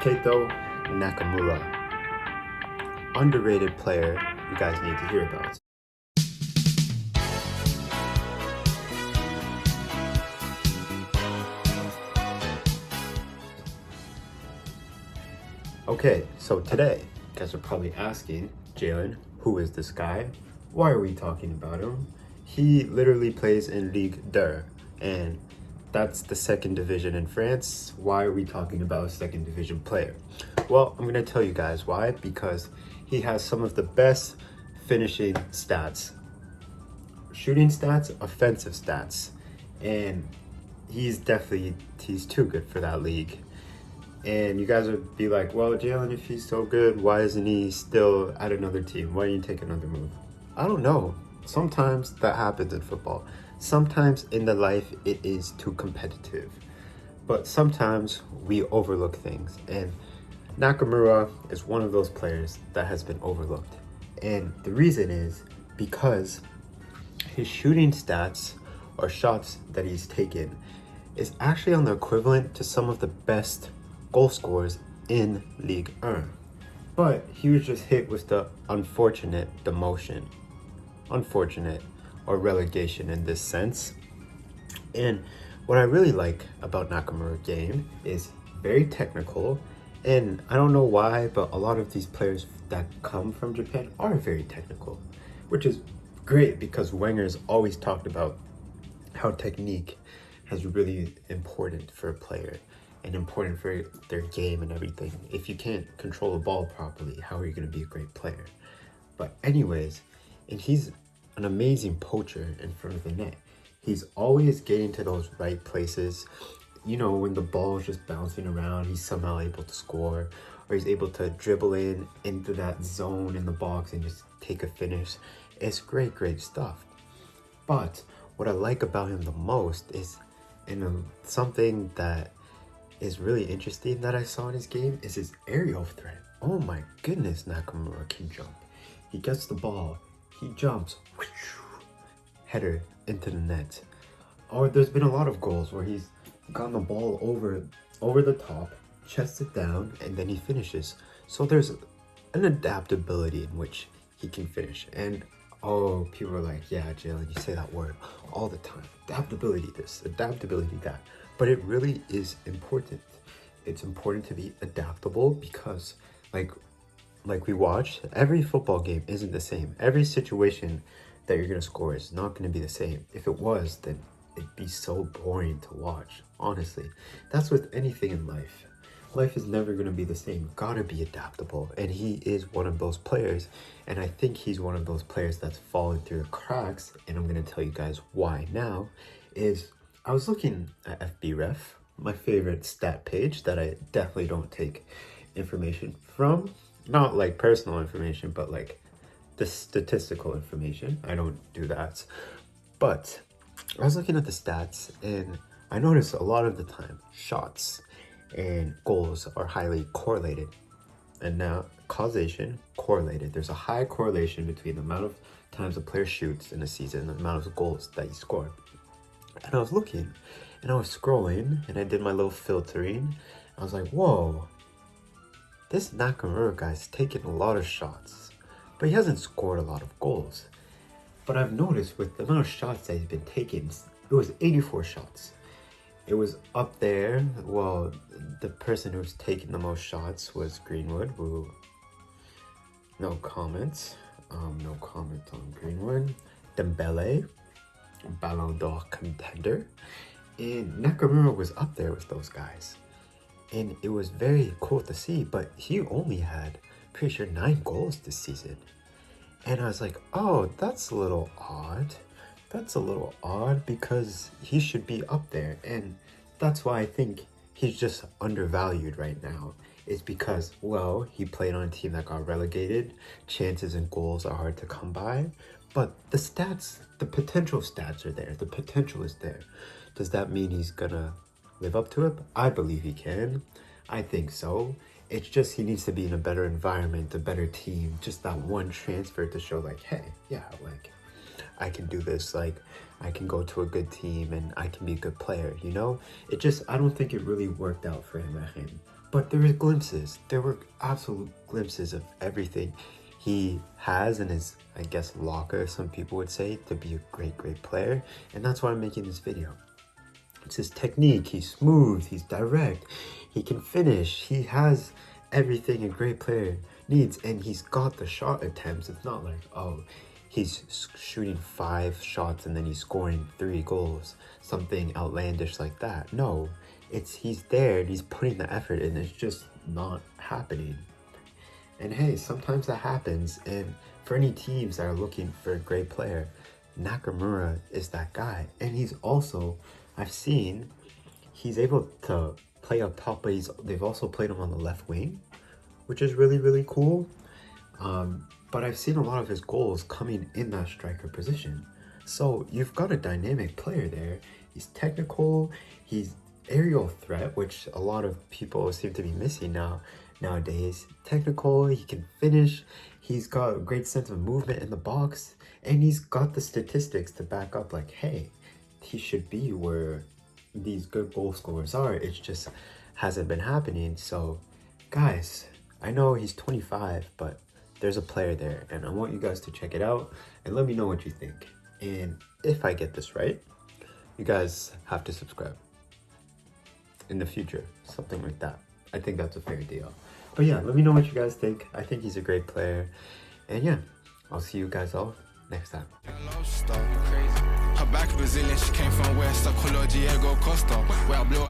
Keito Nakamura. Underrated player you guys need to hear about. Okay, so today, you guys are probably asking, Jalen, who is this guy? Why are we talking about him? He literally plays in Ligue 2, and that's the second division in France. Why are we talking about a second division player? Well, I'm gonna tell you guys why, because he has some of the best finishing stats, shooting stats, offensive stats, and he's too good for that league. And you guys would be like, well, Jalen, if he's so good, why isn't he still at another team? Why didn't you take another move? I don't know. Sometimes that happens in football. Sometimes in the life it is too competitive. But sometimes we overlook things. And Nakamura is one of those players that has been overlooked. And the reason is because his shooting stats or shots that he's taken is actually on the equivalent to some of the best goal scorers in Ligue 1. But he was just hit with the unfortunate demotion. Unfortunate or relegation in this sense. And what I really like about Nakamura's game is very technical. And I don't know why, but a lot of these players that come from Japan are very technical, which is great because Wenger's always talked about how technique is really important for a player and important for their game and everything. If you can't control the ball properly, how are you going to be a great player? But anyways, and he's an amazing poacher in front of the net. He's always getting to those right places. You know, when the ball is just bouncing around, he's somehow able to score, or he's able to dribble into that zone in the box and just take a finish. It's great stuff. But what I like about him the most is, something that is really interesting that I saw in his game is his aerial threat. Oh my goodness, Nakamura can jump. He gets the ball, he jumps, header into the net. Or there's been a lot of goals where he's gotten the ball over the top, chests it down, and then he finishes. So there's an adaptability in which he can finish. And oh, people are like, yeah, Jalen, you say that word all the time. Adaptability this, adaptability that. But it really is important. It's important to be adaptable because like we watched, every football game isn't the same. Every situation that you're gonna score is not gonna be the same. If it was, then it'd be so boring to watch, honestly. That's with anything in life. Life is never gonna be the same. Gotta be adaptable. And he is one of those players. And I think he's one of those players that's fallen through the cracks. And I'm gonna tell you guys why now. I was looking at FBref, my favorite stat page that I definitely don't take information from. Not like personal information, but like the statistical information. I don't do that. But I was looking at the stats and I noticed a lot of the time shots and goals are highly correlated. And now causation correlated. There's a high correlation between the amount of times a player shoots in a season and the amount of goals that you score. And I was looking and I was scrolling and I did my little filtering. I was like, whoa, this Nakamura guy's taken a lot of shots, but he hasn't scored a lot of goals. But I've noticed with the amount of shots that he's been taking, it was 84 shots. It was up there. Well, the person who's taken the most shots was Greenwood, who, no comments. No comment on Greenwood. Dembele, Ballon d'Or contender. And Nakamura was up there with those guys. And it was very cool to see, but he only had, pretty sure, 9 goals this season. And I was like, oh, that's a little odd. That's a little odd because he should be up there. And that's why I think he's just undervalued right now. Is because, well, he played on a team that got relegated. Chances and goals are hard to come by. But the stats, the potential stats are there. The potential is there. Does that mean he's gonna live up to it? I believe he can. I think so. It's just he needs to be in a better environment, a better team. Just that one transfer to show like, hey, yeah, like I can do this. Like I can go to a good team and I can be a good player, you know? It just, I don't think it really worked out for him at him. But there were glimpses. There were absolute glimpses of everything he has in his, I guess, locker, some people would say, to be a great, great player. And that's why I'm making this video. It's his technique. He's smooth. He's direct. He can finish. He has everything a great player needs. And he's got the shot attempts. It's not like, oh, he's shooting 5 shots and then he's scoring 3 goals. Something outlandish like that. No, he's there and he's putting the effort in. It's just not happening. And hey, sometimes that happens. And for any teams that are looking for a great player, Nakamura is that guy. And he's also, I've seen, he's able to play up top, but they've also played him on the left wing, which is really, really cool. But I've seen a lot of his goals coming in that striker position. So you've got a dynamic player there. He's technical, he's aerial threat, which a lot of people seem to be missing nowadays. Technical, he can finish, he's got a great sense of movement in the box, and he's got the statistics to back up like, hey, he should be where these good goal scorers are. It just hasn't been happening. So guys, I know he's 25, but there's a player there, and I want you guys to check it out and let me know what you think. And if I get this right, you guys have to subscribe in the future, something like that. I think that's a fair deal. But yeah, let me know what you guys think. I think he's a great player. And yeah, I'll see you guys all next time. Her back Brazilian, she came from West, I call her Diego Costa. Where I blow